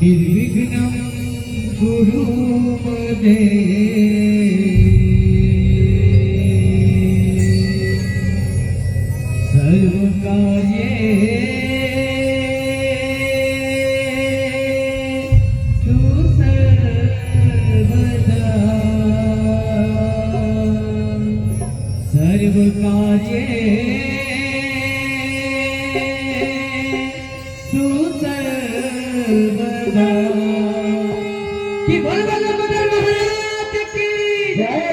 निर्विघ्नं कुरु मदे सर्वकार्येषु सर्वदा सर्वकार्येषु सर्वदा कि बोल बलराम महाराज की जय।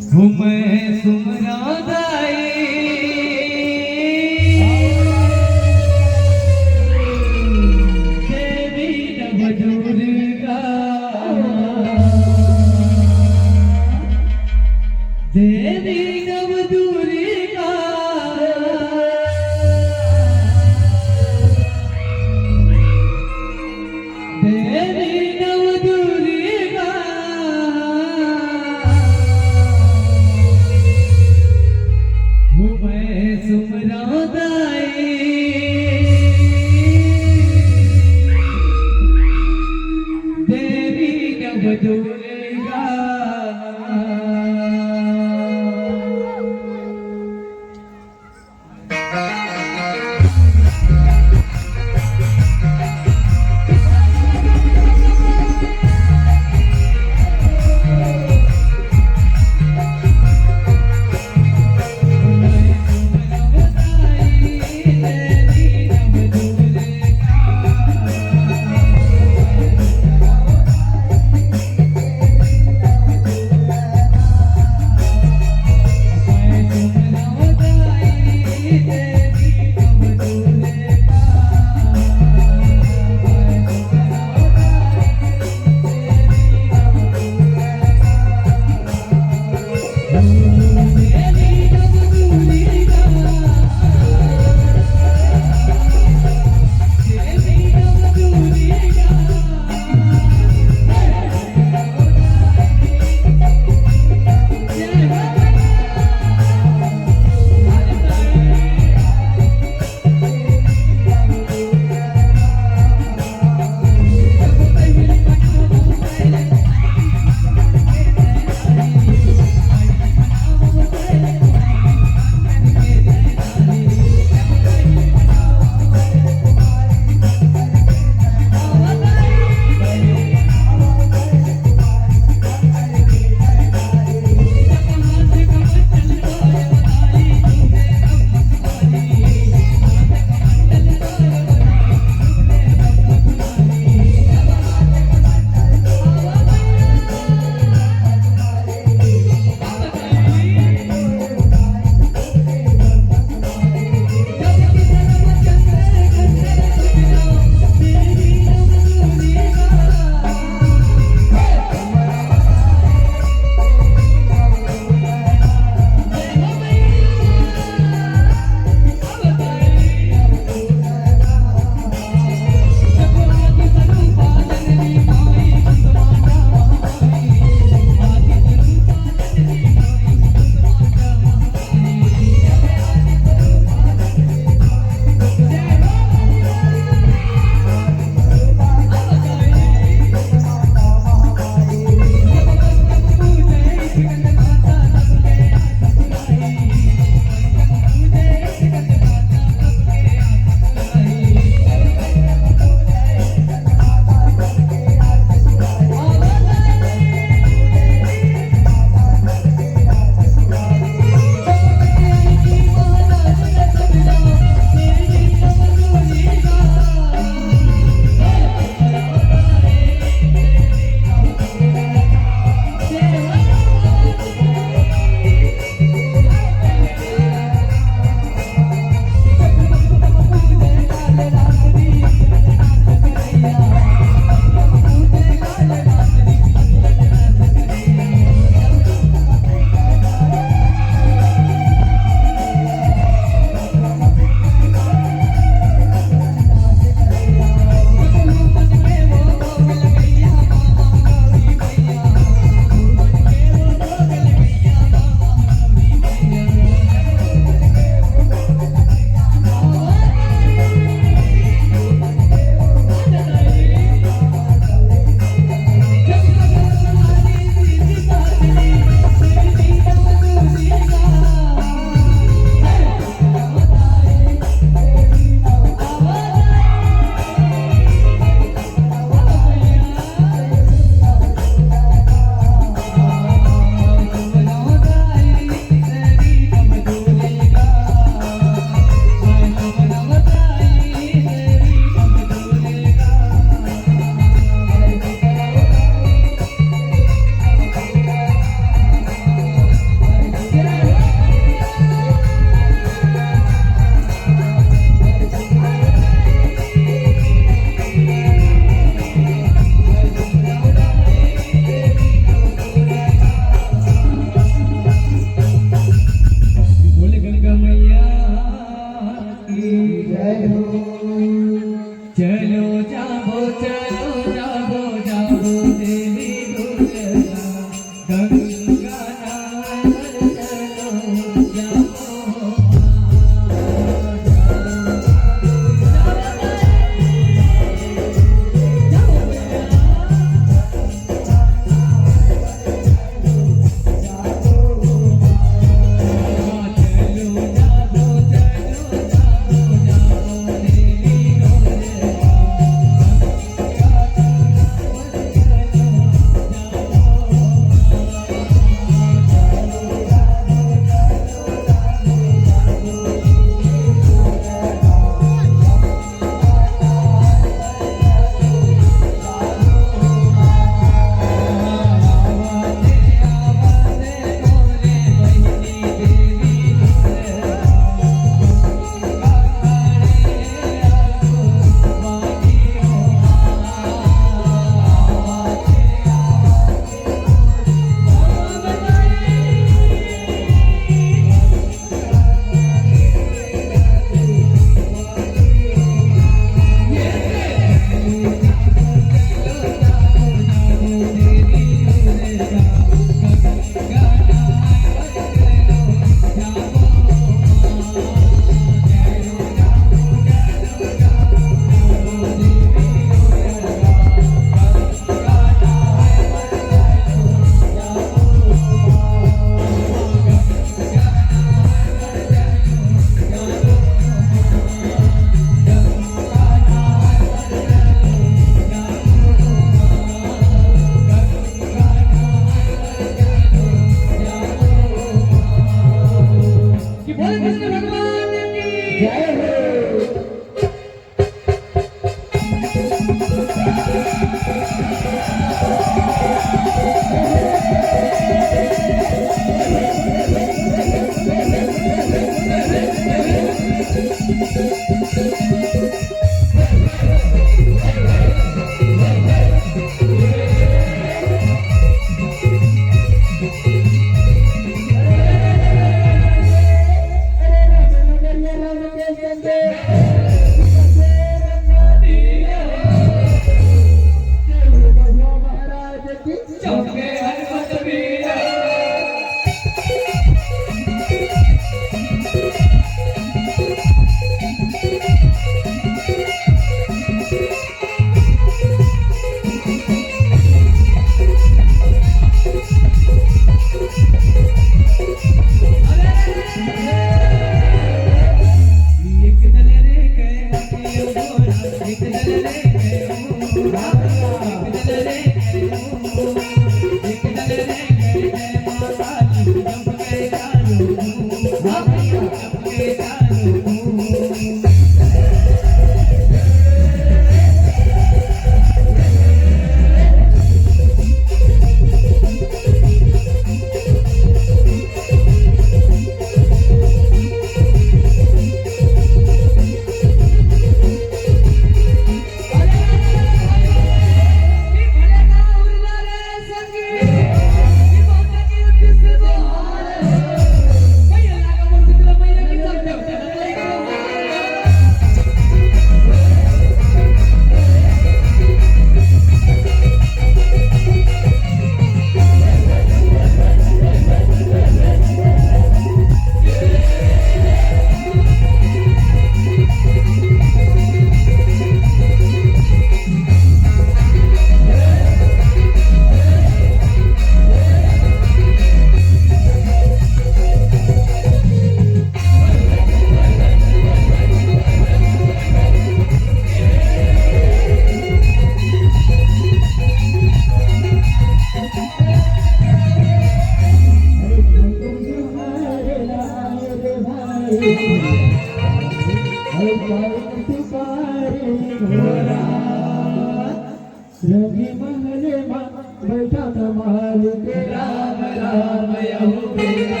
रंगी महले में बैठा कमाल के राम राम यहो बेरा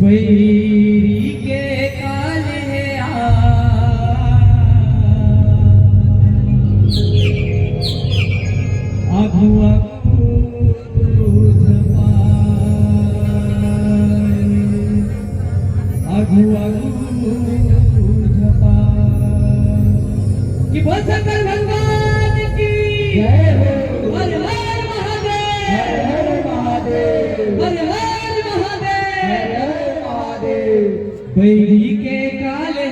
बैरी के काले आगू आगू झपा कि बोल शंकर भगवान की जय हो। हर हर महादेव, हर हर महादेव, हर हर महादेव। बैरी के काले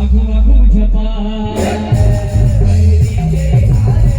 अगु अगु झपा बैरी के काले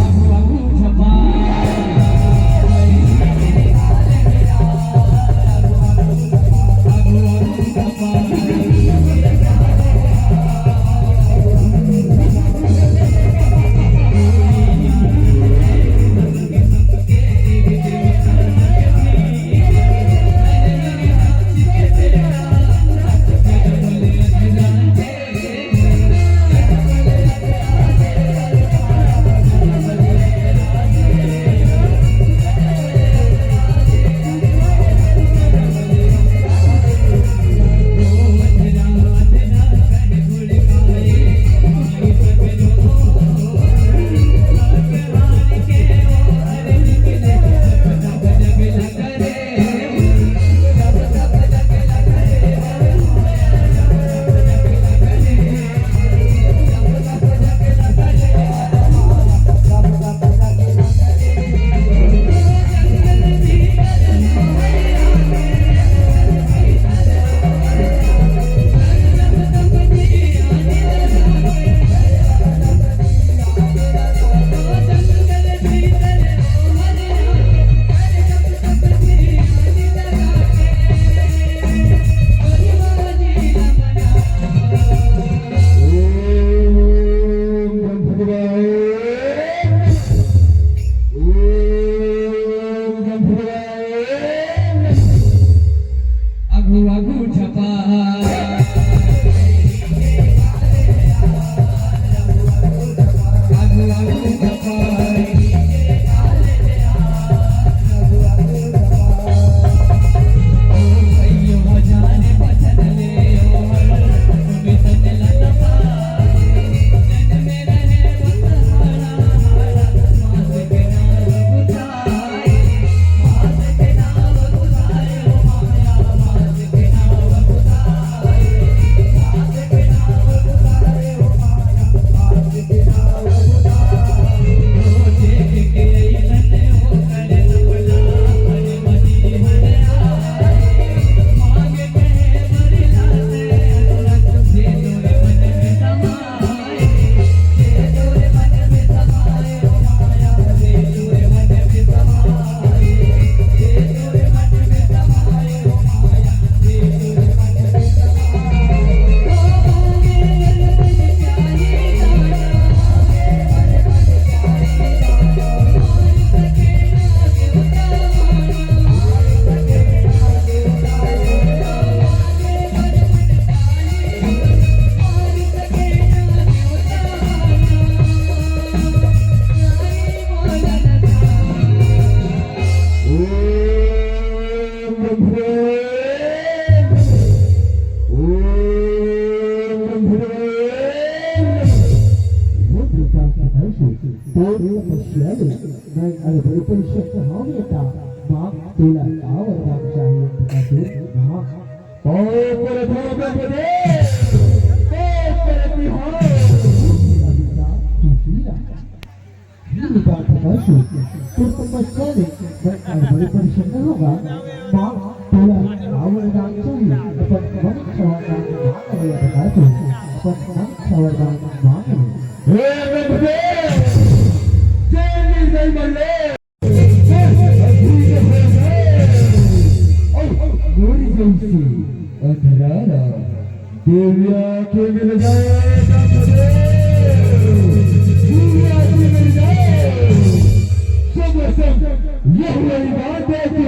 अगु अगु झपा अगु अगु झपा बैरी के काले अगु अगु झपा कसूर बैरी बरदानी कसूर बैरी बरदानी पल के गरम में मेरी गोरी पल के गरम में तो तपस्याले मैं अरे परिषद हाँ बेटा माँ तुला का वरदान चाहिए बता माँ पर भोग दे पर बिहार बेटा तू हीरा ये बात बता तो तपस्याले मैं अरे परिषद होगा माँ तुला का वरदान चाहिए अपन मन क्षवरदान मांग ले बता तो अपन मन क्षवरदान मांग ले हे रघुदेव जय जय मल्ले अंधरारा दिव्या के मिल जाए दिव्या के मिल जाए सब यह वही बात है कि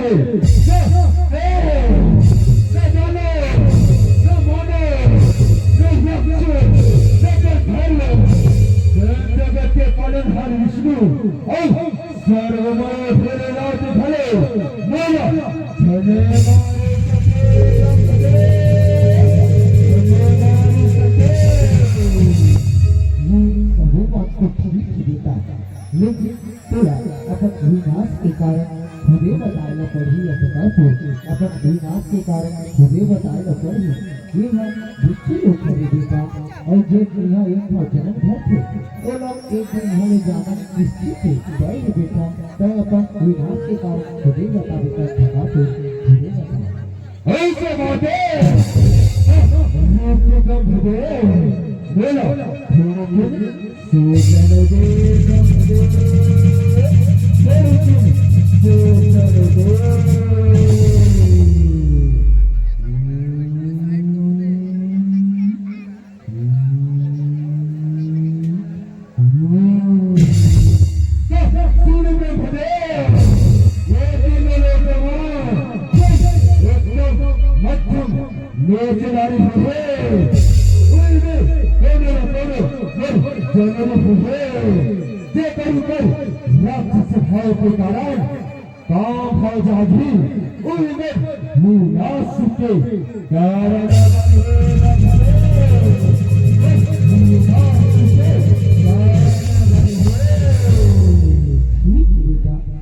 जगत के पालनहार विष्णु सर्वमय फेरे राज भले बोला धन्यवाद लेकिन थोड़ा अपन विनाश के कारण खुदे बताना पड़ी अपना तो अपन विनाश के कारण खुदे बताना पड़ी ये हम दुखी लोग करे बेटा और जो यहाँ एक जन्म घर थे वो लोग एक दिन हमें जाना निश्चित थे जाएंगे बेटा तो अपन विनाश के कारण खुदे बता बेटा थका तो खुदे बता ऐसे बातें राक्षस भाव के कारण काम भाव जागी मुनास के कारण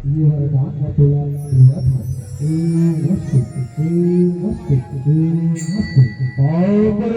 ये वरदान का तुला दिया था मस्त आओ पर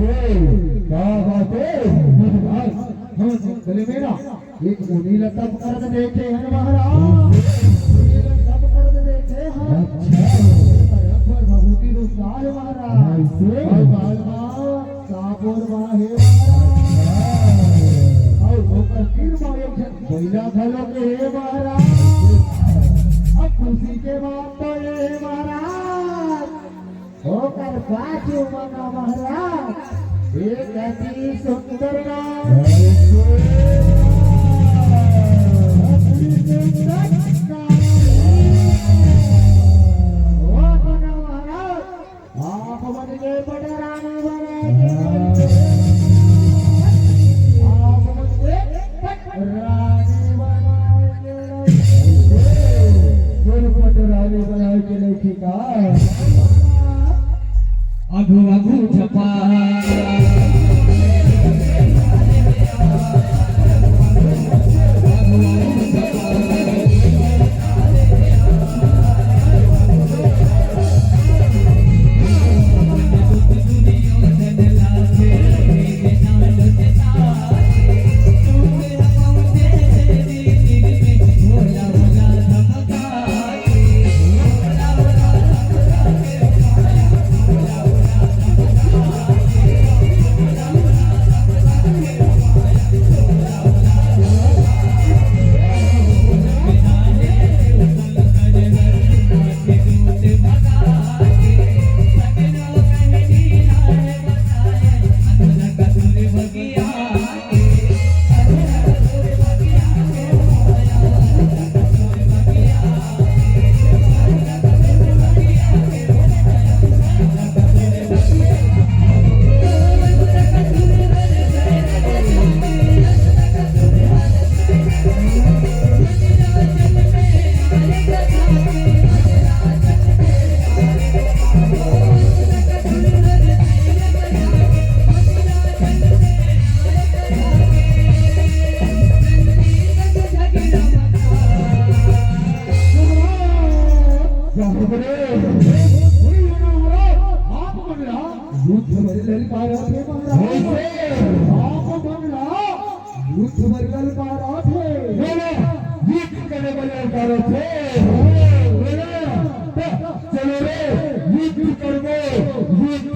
क्या बात है महाराज, हम गले में ना एक मुनी लता पकड़ देखे हैं महाराज, मुनी लता पकड़ देखे हैं। अच्छा पर भभूति रूपदार महाराज, और बाल साबुर माहे महाराज, और होकर तीर मारे कोयला घलो के महाराज। अब खुशी के बात तो ये महाराज होकर बाजू मना महाराज, एक ऐसी सुंदर नाम, ऐसी सुंदर नाम, ओ मना महाराज आप बन गए बड़े रानी बनेंगे, आप बन गए रानी बनाएंगे, रानी बनाएंगे नहीं का आघू आघू छपा चलो रे युद्ध करबो युद्ध।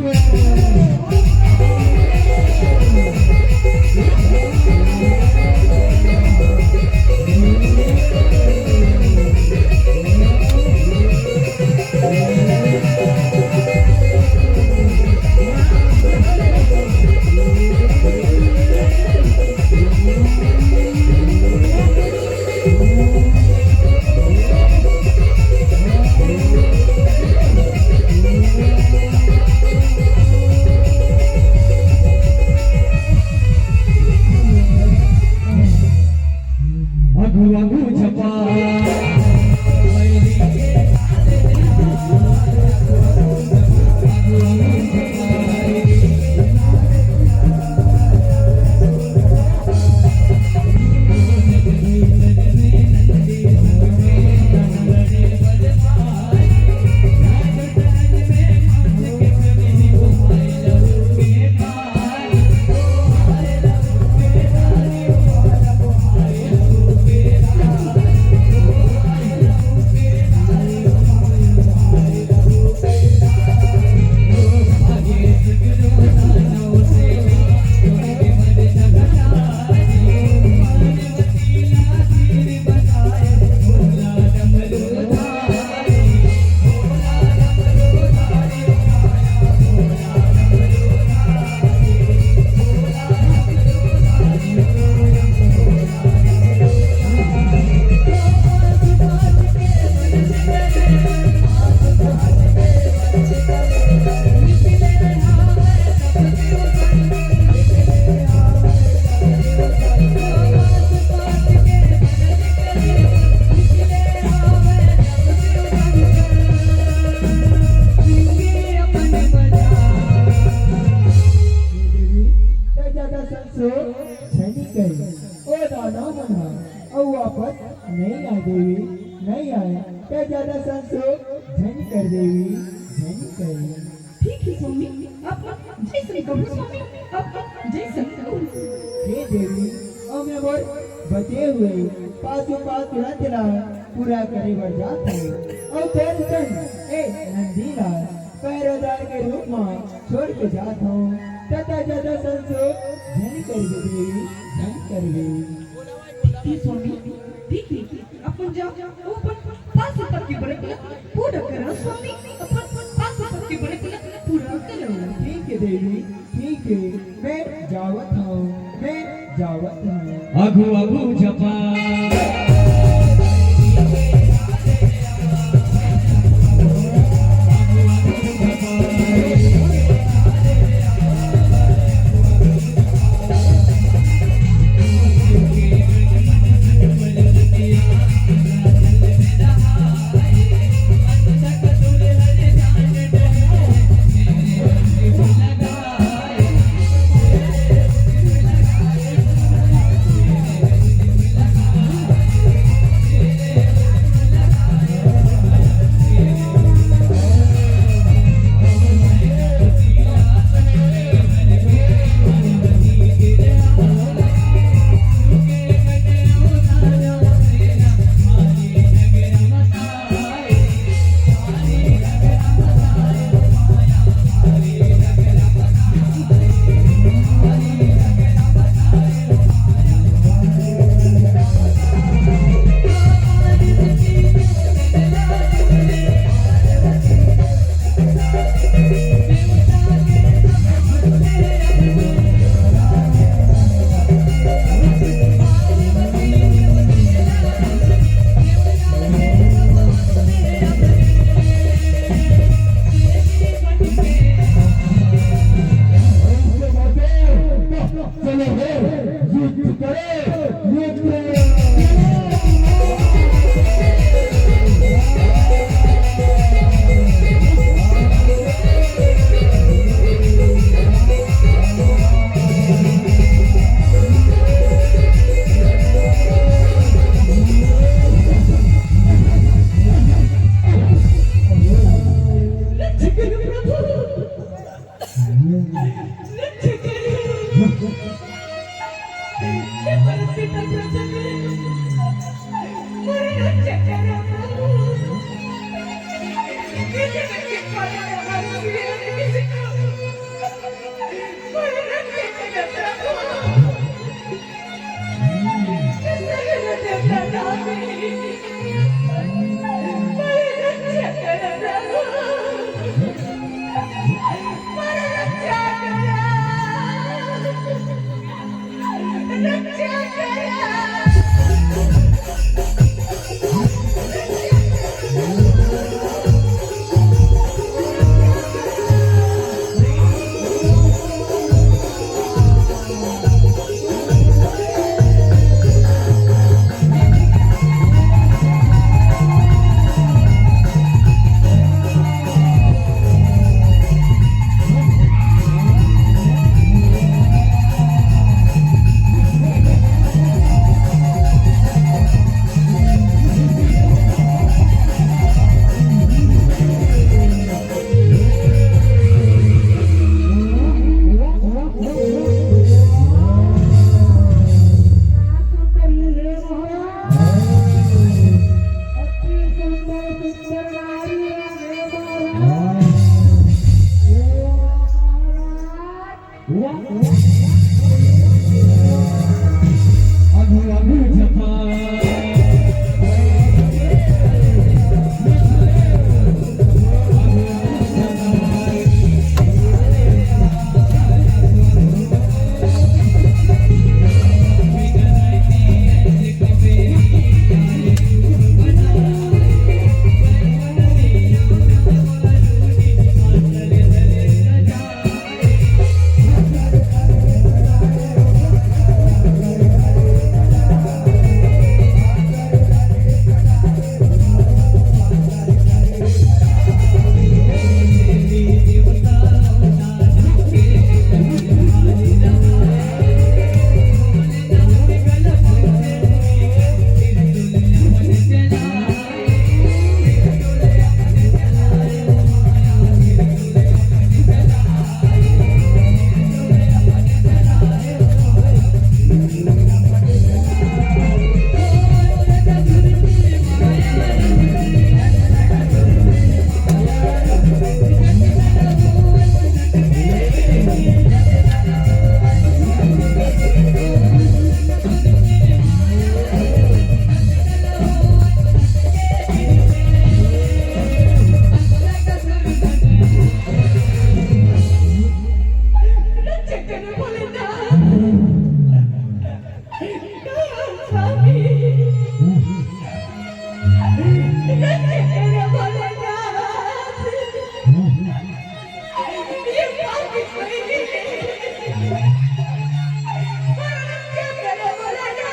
नहीं आए देवी नहीं आए क्या ज्यादा संसो धन कर देवी धन कर। ठीक है स्वामी। अपन जैसन कहू स्वामी, अपन जैसन कहू। हे देवी અમે મોર बचे हुए पाँचों पाँच रचना पूरा करे बर जात है और तेन तन ए नंदीला पैरोदार के रूप में छोड़ के जात हूँ तथा ज्यादा संसोग धन कर दे देवी धन कर दे। ठीक स्वामी, ठीक है, अपन जाओ अपन 500 तक की बरकत पूरा करो स्वामी, अपन 500 तक की बरकत पूरा करो। ठीक है देवी ठीक है, मैं जावत हूँ मैं जावत हूँ। अघु अघु जपा কেন বলে না স্বামী কেন বলে না ये पापी कोई नहीं কেন বলে না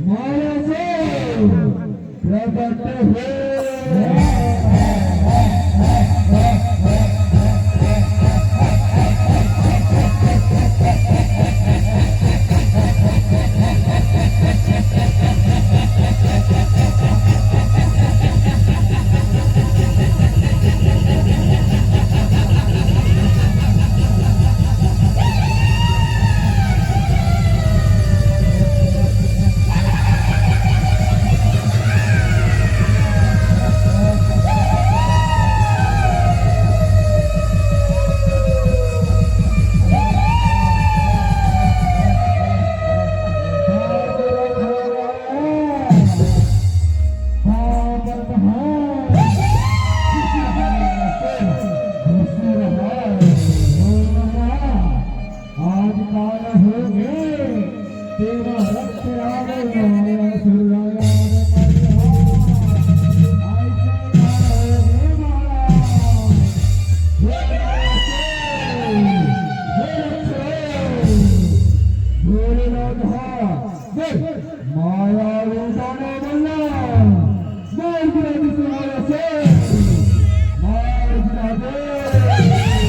Maharaja! प्रकट हो आज काल हो गए तेरा रक्त आवे सुराया माया रूपाने बोलना मार गिरा किसी से मार गिरा दे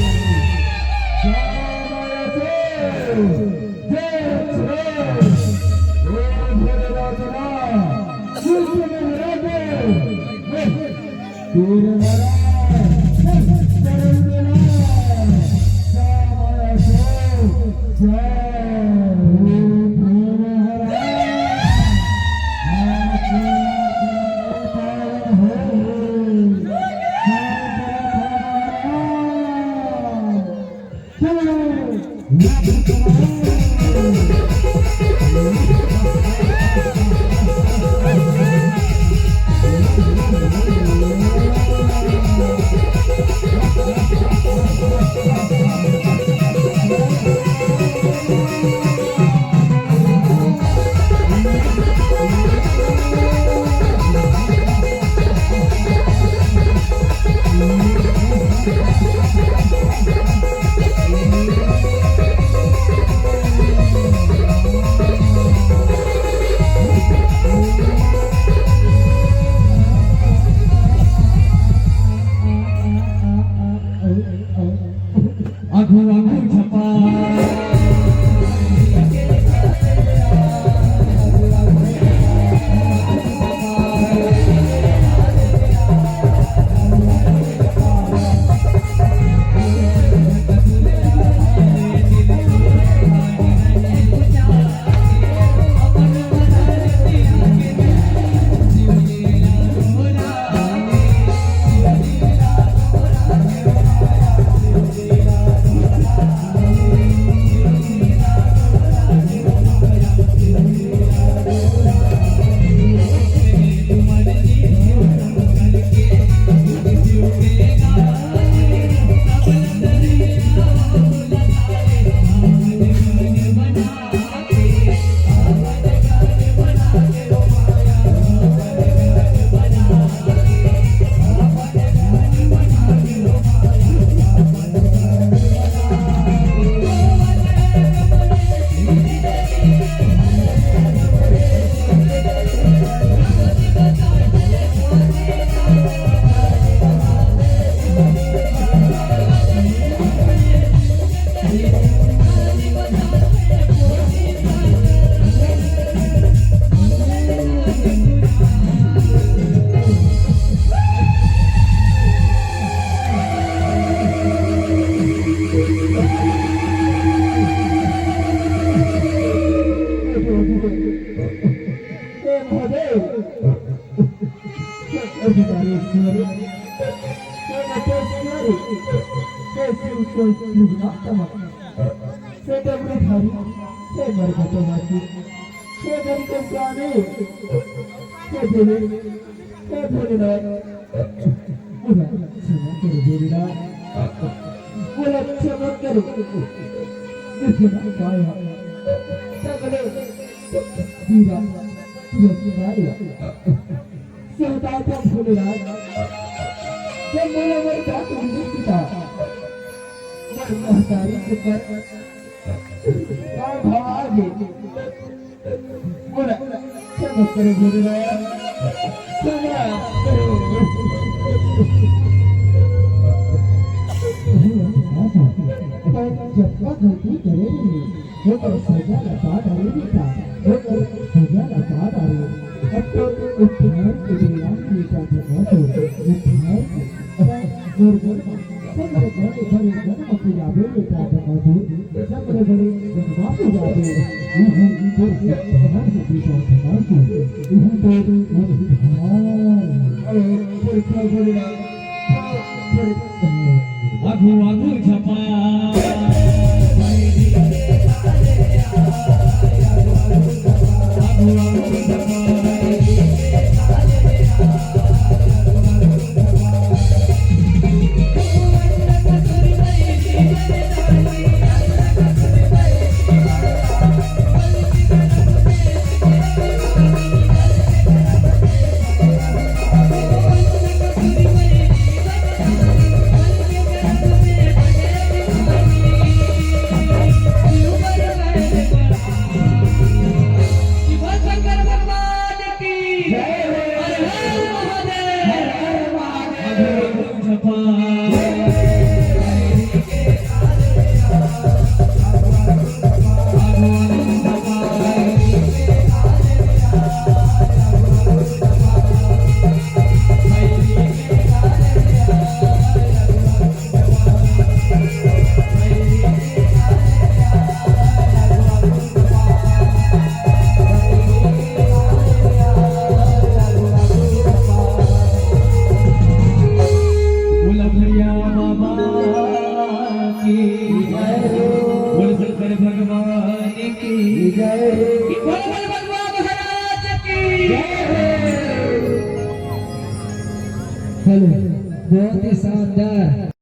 आँखों आँखों छपा बोला, क्या करे जब तक गलती करेंगे वो तो सजा लगा डालेगी था वो तो सजा लगा डाले अब तो उद्धार के लिए की का जगह तो उद्धार गुरगुर सब बड़े बड़े जन्म पूजा बेले का जगह तो सब बड़े बड़े जन्म पूजा बेले यही तो हमारे से पीछे हमारे को यही तो उद्धार आगू आगू छपा चलो बहुत ही शानदार।